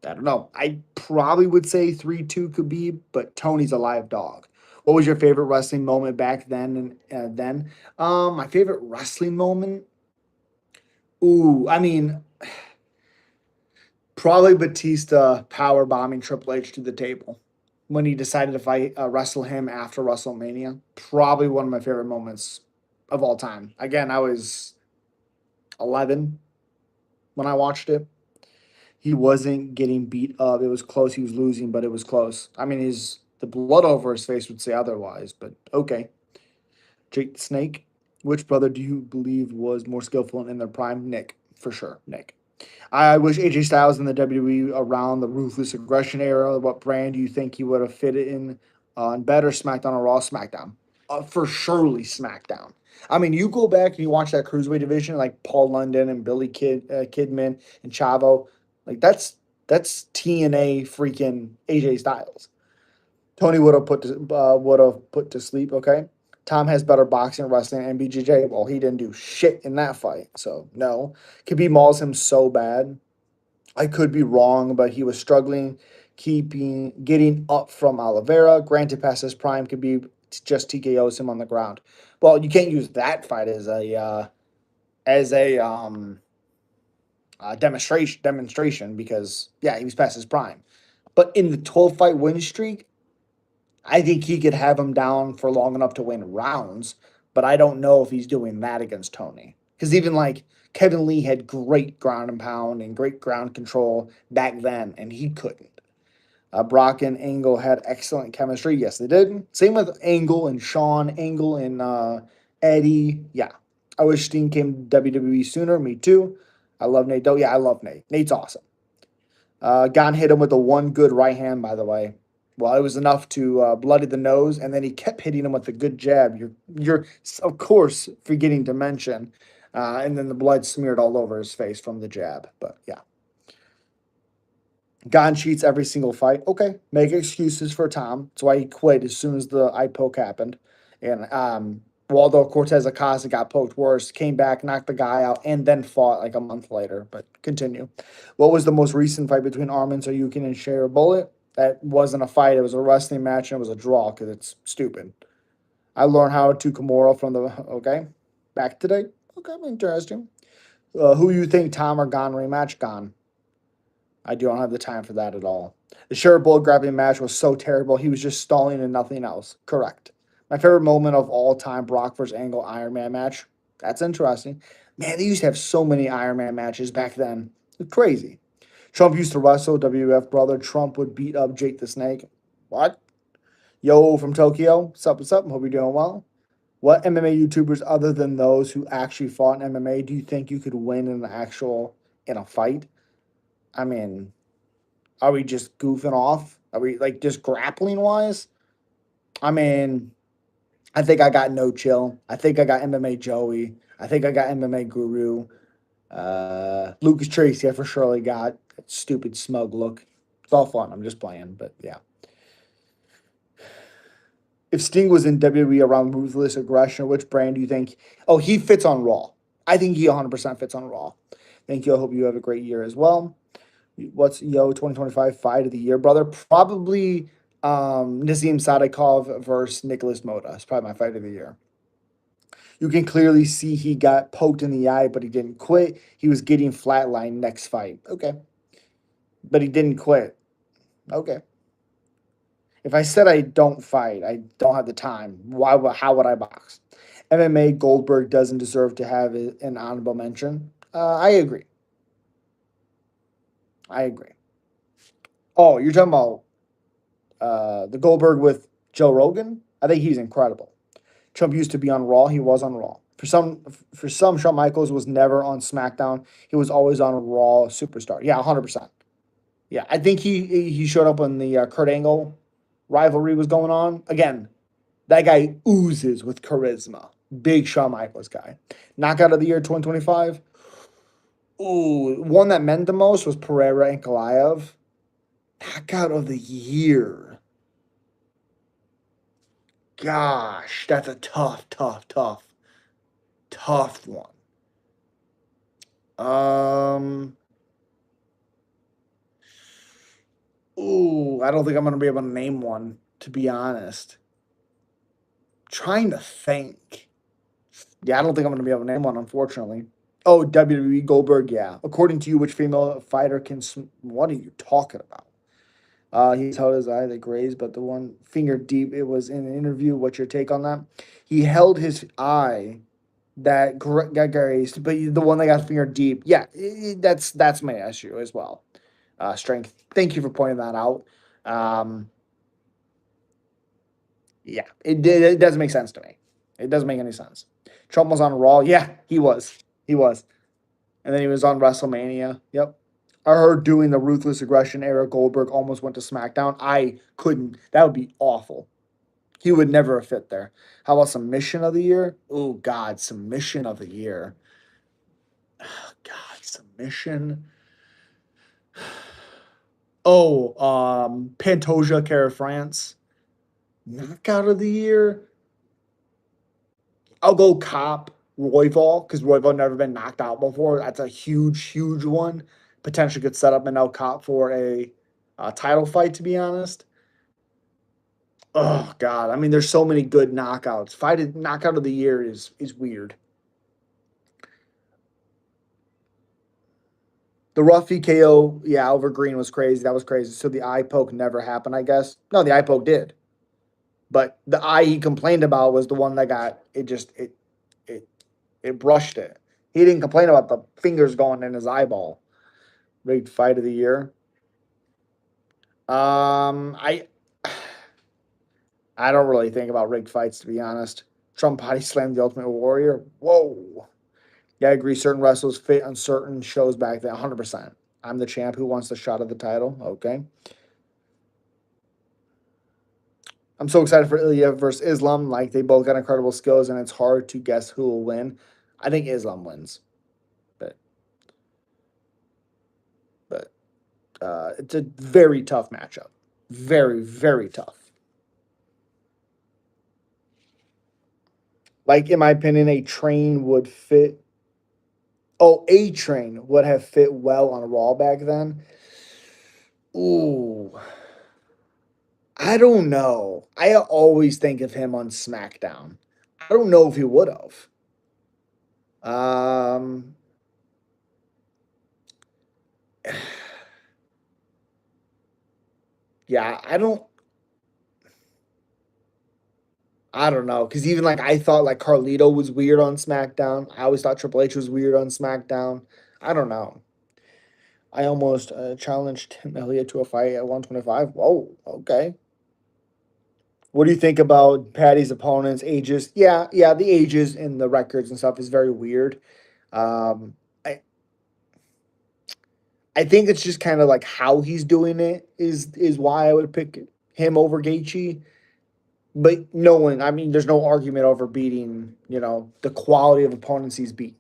I don't know. I probably would say 3-2 Khabib, but Tony's a live dog. What was your favorite wrestling moment back then and then? My favorite wrestling moment? Ooh, I mean, probably Batista power bombing Triple H to the table when he decided to fight wrestle him after WrestleMania. Probably one of my favorite moments of all time. Again, I was 11 when I watched it. He wasn't getting beat up. It was close. He was losing, but it was close. I mean, his the blood over his face would say otherwise, but okay. Jake the Snake. Which brother do you believe was more skillful in their prime? Nick, for sure. Nick. I wish AJ Styles in the WWE around the ruthless aggression era. What brand do you think he would have fit in on better SmackDown or Raw? SmackDown. For surely SmackDown. I mean, you go back and you watch that cruiserweight division like Paul London and Billy Kidman and Chavo. Like that's TNA freaking AJ Styles. Tony would have put to sleep. Okay, Tom has better boxing, wrestling, and BJJ. Well, he didn't do shit in that fight, so no. Khabib mauls him so bad. I could be wrong, but he was struggling getting up from Oliveira. Granted, past his prime, Khabib just TKOs him on the ground. Well, you can't use that fight as a demonstration because yeah, he was past his prime. But in the 12 fight win streak, I think he could have him down for long enough to win rounds, but I don't know if he's doing that against Tony. Because even like Kevin Lee had great ground and pound and great ground control back then, and he couldn't. Brock and Angle had excellent chemistry. Yes, they did. Same with Angle and Sean, Angle and Eddie. Yeah. I wish Steen came to WWE sooner. Me too. I love Nate. Oh, yeah, I love Nate. Nate's awesome. Gon hit him with the one good right hand, by the way. Well, it was enough to bloody the nose, and then he kept hitting him with a good jab. You're of course forgetting to mention, and then the blood smeared all over his face from the jab. But yeah, Gon cheats every single fight. Okay, make excuses for Tom. That's why he quit as soon as the eye poke happened. And Waldo Cortez Acosta got poked worse, came back, knocked the guy out, and then fought like a month later. But continue. What was the most recent fight between Arman Sayukin and Shara Bullet? That wasn't a fight. It was a wrestling match, and it was a draw because it's stupid. I learned how to Kimura from the. Okay. Back today. Okay, interesting. Who you think, Tom or Gon rematch? Gon. I don't have the time for that at all. The Shara Bullet grappling match was so terrible. He was just stalling and nothing else. Correct. My favorite moment of all time, Brock versus Angle Iron Man match. That's interesting. Man, they used to have so many Iron Man matches back then. It's crazy. Trump used to wrestle WWF brother. Trump would beat up Jake the Snake. What? Yo from Tokyo. What's up? What's up? Hope you're doing well. What MMA YouTubers other than those who actually fought in MMA do you think you could win in a fight? I mean, are we just goofing off? Are we like just grappling wise? I mean, I think I got No Chill. I think I got MMA Joey. I think I got MMA Guru. Lucas Tracy, I for surely got that stupid smug look. It's all fun. I'm just playing, but yeah. If Sting was in WWE around Ruthless Aggression, which brand do you think? Oh, he fits on Raw. I think he 100% fits on Raw. Thank you. I hope you have a great year as well. What's 2025 fight of the year, brother? Probably Nazim Sadikov versus Nicholas Moda. It's probably my fight of the year. You can clearly see he got poked in the eye, but he didn't quit. He was getting flatlined next fight. Okay. But he didn't quit. Okay. If I said I don't fight, I don't have the time. How would I box? MMA Goldberg doesn't deserve to have an honorable mention. I agree. I agree. Oh, you're talking about the Goldberg with Joe Rogan? I think he's incredible. Trump used to be on Raw. He was on Raw. For some, Shawn Michaels was never on SmackDown. He was always on Raw Superstar. Yeah, 100%. Yeah, I think he showed up when the Kurt Angle rivalry was going on. Again, that guy oozes with charisma. Big Shawn Michaels guy. Knockout of the year 2025. Ooh, one that meant the most was Pereira and Kalaev. Knockout of the year. Gosh, that's a tough one. Um, I don't think I'm gonna be able to name one, to be honest. Trying to think. Yeah, I don't think I'm gonna be able to name one, unfortunately. Oh, WWE Goldberg, yeah. According to you, which female fighter can? What are you talking about? He's held his eye that grazed, but the one finger deep. It was in an interview. What's your take on that? He held his eye that got grazed, but the one that got finger deep. Yeah, that's my issue as well. Strength. Thank you for pointing that out. Um, yeah, it doesn't make sense to me. It doesn't make any sense. Trump was on Raw. Yeah, he was. He was. And then he was on WrestleMania. Yep. I heard doing the Ruthless Aggression era, Goldberg almost went to SmackDown. I couldn't. That would be awful. He would never have fit there. How about Submission of the Year? Oh, God, Submission of the Year. Oh, God, Submission. Oh, Pantoja, Cara France. Knockout of the year. I'll go Cop Royval because Royval never been knocked out before. That's a huge, huge one. Potentially could set up Manel Cop for a title fight. To be honest, oh god, I mean, there's so many good knockouts. Fight knockout of the year is weird. The Ruffy KO, yeah, over Green was crazy. That was crazy. So the eye poke never happened, I guess. No, the eye poke did, but the eye he complained about was the one that got it. Just it it brushed it. He didn't complain about the fingers going in his eyeball. Rigged fight of the year. I I don't really think about rigged fights, to be honest. Trump body slammed the Ultimate Warrior. Whoa. Yeah, I agree. Certain wrestlers fit on certain shows back then. 100%. I'm the champ. Who wants the shot of the title? Okay. I'm so excited for Ilya versus Islam. Like, they both got incredible skills, and it's hard to guess who will win. I think Islam wins, but but it's a very tough matchup. Very, very tough. Like, in my opinion, a train would fit. Oh, A Train would have fit well on Raw back then. Ooh, I don't know. I always think of him on SmackDown. I don't know if he would have. Um, yeah, I don't know because even like I thought like Carlito was weird on SmackDown. I always thought Triple H was weird on SmackDown. I don't know. I almost challenged Tim Elliott to a fight at 125. Whoa, okay. What do you think about Patty's opponents' ages? Yeah, yeah, the ages and the records and stuff is very weird. Um, I I think it's just kind of like how he's doing it is why I would pick him over Gaethje. But no one, I mean, there's no argument over beating, the quality of opponents he's beat.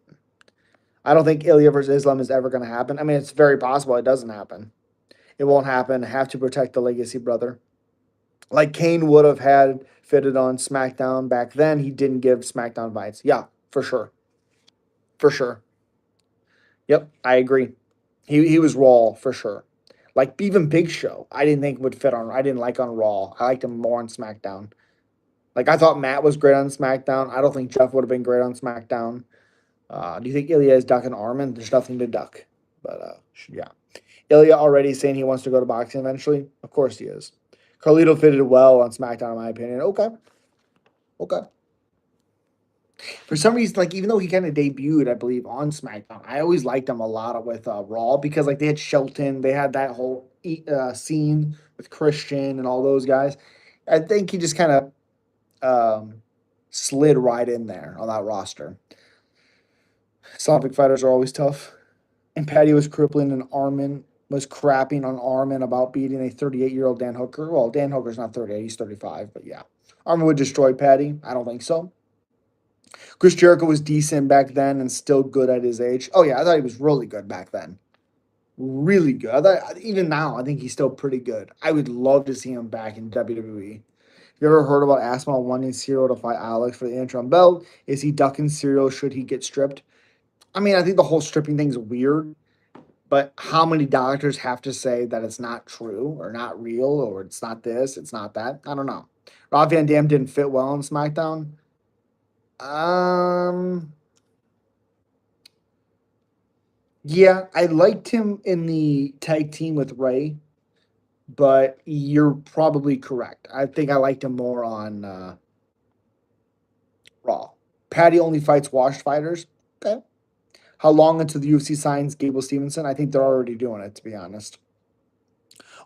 I don't think Ilya versus Islam is ever going to happen. I mean, it's very possible it doesn't happen. It won't happen. Have to protect the legacy, brother. Like Kane would have had fitted on SmackDown back then. He didn't give SmackDown fights. Yeah, for sure. For sure. Yep, I agree. He was Raw for sure. Like even Big Show, I didn't think would fit on. I didn't like on Raw. I liked him more on SmackDown. Like I thought Matt was great on SmackDown. I don't think Jeff would have been great on SmackDown. Do you think Ilya is ducking Armin? There's nothing to duck. But yeah, Ilya already saying he wants to go to boxing eventually. Of course he is. Carlito fitted well on SmackDown, in my opinion. Okay, okay. For some reason, like even though he kind of debuted, I believe on SmackDown, I always liked him a lot with Raw because like they had Shelton, they had that whole scene with Christian and all those guys. I think he just kind of slid right in there on that roster. Slavic fighters are always tough. And Patty was crippling and Armin was crapping on Armin about beating a 38-year-old Dan Hooker. Well, Dan Hooker's not 38, he's 35, but yeah. Armin would destroy Patty. I don't think so. Chris Jericho was decent back then and still good at his age. Oh yeah, I thought he was really good back then. Really good. I thought, even now, I think he's still pretty good. I would love to see him back in WWE. You ever heard about Aspinall wanting Cyril to fight Alex for the interim belt? Is he ducking Cyril? Should he get stripped? I mean, I think the whole stripping thing's weird, but how many doctors have to say that it's not true or not real or it's not this, it's not that? I don't know. Rob Van Dam didn't fit well on SmackDown. Um, yeah, I liked him in the tag team with Ray, but you're probably correct. I think I liked him more on Raw. Patty only fights washed fighters. Okay. How long until the UFC signs Gable Stevenson? I think they're already doing it, to be honest.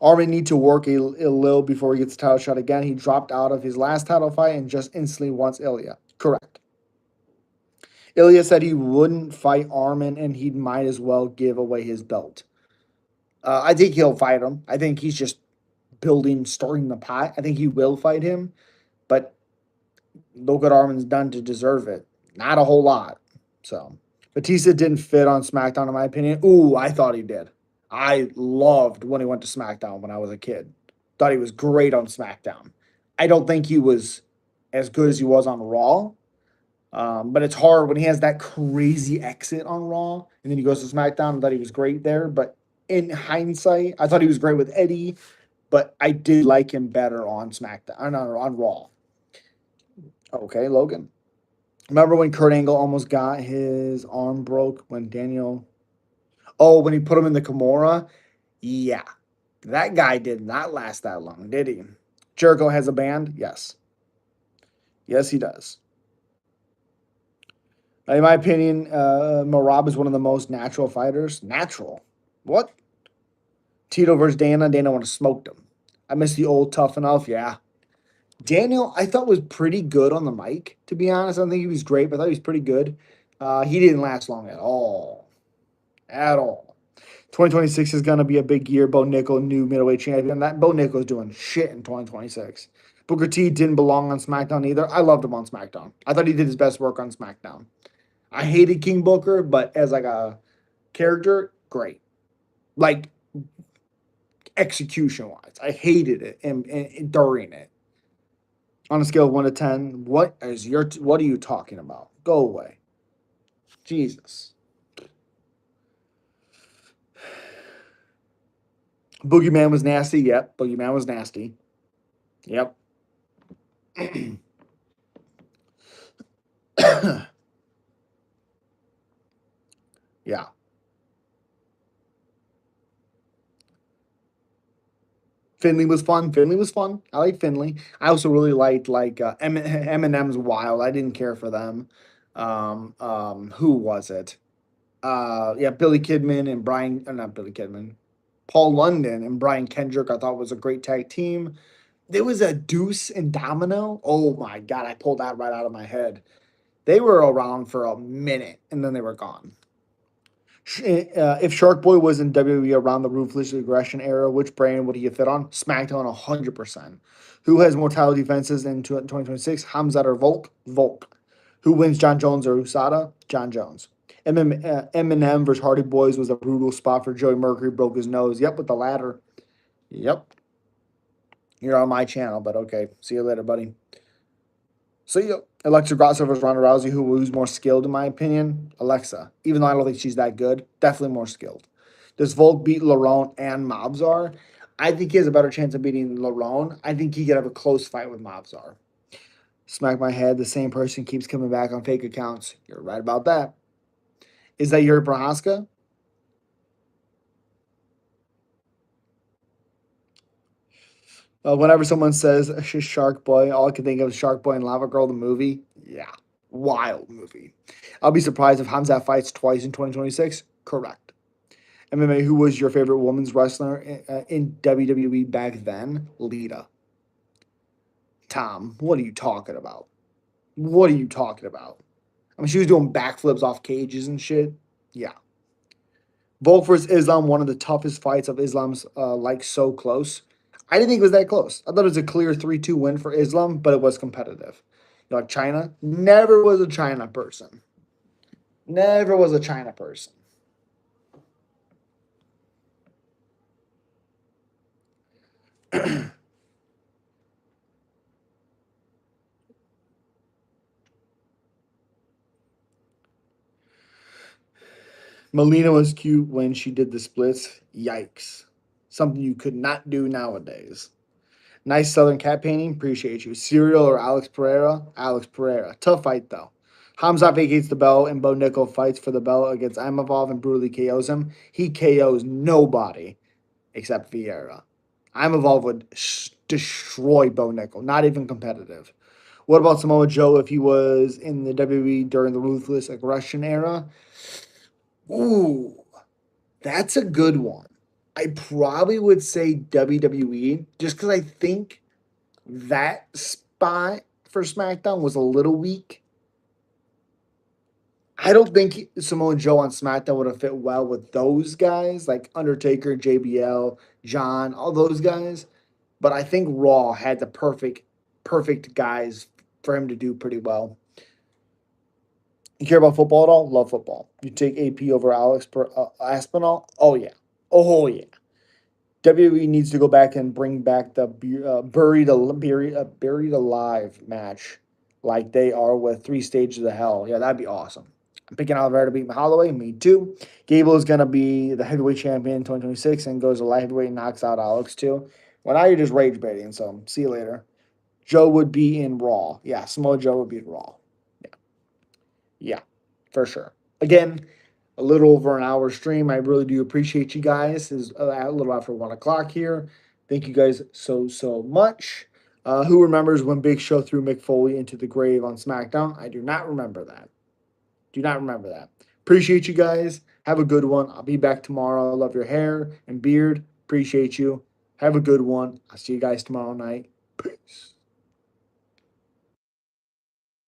Armin need to work a little before he gets the title shot again. He dropped out of his last title fight and just instantly wants Ilya. Correct. Ilya said he wouldn't fight Armin and he might as well give away his belt. I think he'll fight him. I think he's just stirring the pot. I think he will fight him, but look what Armin's done to deserve it. Not a whole lot. So Batista didn't fit on SmackDown, in my opinion. Ooh, I thought he did. I loved when he went to SmackDown when I was a kid. Thought he was great on SmackDown. I don't think he was as good as he was on Raw. But it's hard when he has that crazy exit on Raw and then he goes to SmackDown. I thought he was great there, but in hindsight, I thought he was great with Eddie, but I did like him better on SmackDown, on Raw. Okay, Logan. Remember when Kurt Angle almost got his arm broke when Daniel? Oh, when he put him in the Kimura? Yeah, that guy did not last that long, did he? Jericho has a band? Yes. Yes, he does. In my opinion, Marab is one of the most natural fighters. Natural? What? Tito versus Dana. Dana would have smoked him. I miss the old tough enough. Yeah. Daniel, I thought was pretty good on the mic, to be honest. I don't think he was great, but I thought he was pretty good. He didn't last long at all. At all. 2026 is going to be a big year. Bo Nickel, new middleweight champion. That Bo Nickel's doing shit in 2026. Booker T didn't belong on SmackDown either. I loved him on SmackDown. I thought he did his best work on SmackDown. I hated King Booker, but as like a character, great. Like execution wise, I hated it and during it. On a scale of 1 to 10, what are you talking about? Go away. Jesus. Boogeyman was nasty. Yep. Boogeyman was nasty. Yep. Yeah. Finley was fun. Finley was fun. I like Finley. I also really liked Eminem's Wild. I didn't care for them. Who was it? Yeah, Billy Kidman and Brian. Not Billy Kidman. Paul London and Brian Kendrick. I thought was a great tag team. There was a Deuce and Domino. Oh my god, I pulled that right out of my head. They were around for a minute and then they were gone. If Shark Boy was in WWE around the Ruthless Aggression era, which brand would he fit on? SmackDown 100%. Who has more title defenses in 2026? Hamzat or Volk? Volk. Who wins, John Jones or USADA? John Jones. Eminem versus Hardy Boys was a brutal spot for Joey Mercury. Broke his nose. Yep, with the ladder. Yep. You're on my channel, but okay. See you later, buddy. So you Alexa Grasso versus Ronda Rousey, who's more skilled in my opinion? Alexa. Even though I don't think she's that good, definitely more skilled. Does Volk beat Lerone and Mobzar? I think he has a better chance of beating Lerone. I think he could have a close fight with Mobzar. Smack my head. The same person keeps coming back on fake accounts. You're right about that. Is that Yuri Prohaska? Whenever someone says Shark Boy, all I can think of is Shark Boy and Lava Girl, the movie. Yeah, wild movie. I'll be surprised if Hamza fights twice in 2026. Correct. MMA, who was your favorite women's wrestler in WWE back then? Lita. Tom, what are you talking about? What are you talking about? I mean, she was doing backflips off cages and shit. Yeah. Volk versus Islam, one of the toughest fights of Islam's, like so close. I didn't think it was that close. I thought it was a clear 3-2 win for Islam, but it was competitive. Like China, never was a China person. Never was a China person. Melina was cute when she did the splits. Yikes. Something you could not do nowadays. Nice Southern cat painting. Appreciate you. Serial or Alex Pereira? Alex Pereira. Tough fight, though. Hamzat vacates the belt, and Bo Nickel fights for the belt against Imavov and brutally KOs him. He KOs nobody except Vieira. Imavov would destroy Bo Nickel. Not even competitive. What about Samoa Joe if he was in the WWE during the Ruthless Aggression era? Ooh, that's a good one. I probably would say WWE just because I think that spot for SmackDown was a little weak. I don't think Samoa Joe on SmackDown would have fit well with those guys like Undertaker, JBL, John, all those guys. But I think Raw had the perfect guys for him to do pretty well. You care about football at all? Love football. You take AP over Alex Aspinall? Oh yeah. Oh yeah. WWE needs to go back and bring back the buried alive match, like they are with Three Stages of Hell. Yeah, that'd be awesome. I'm picking Oliveira to beat Holloway. Me too. Gable is gonna be the heavyweight champion in 2026 and goes to light heavyweight and knocks out Alex too. Well, now you're just rage baiting. So see you later. Joe would be in Raw. Yeah, Samoa Joe would be in Raw. Yeah, yeah, for sure. Again, a little over an hour stream. I really do appreciate you guys. It's a little after 1 o'clock here. Thank you guys so much. Who remembers when Big Show threw Mick Foley into the grave on SmackDown? I do not remember that. Do not remember that. Appreciate you guys. Have a good one. I'll be back tomorrow. I love your hair and beard. Appreciate you. Have a good one. I'll see you guys tomorrow night. Peace.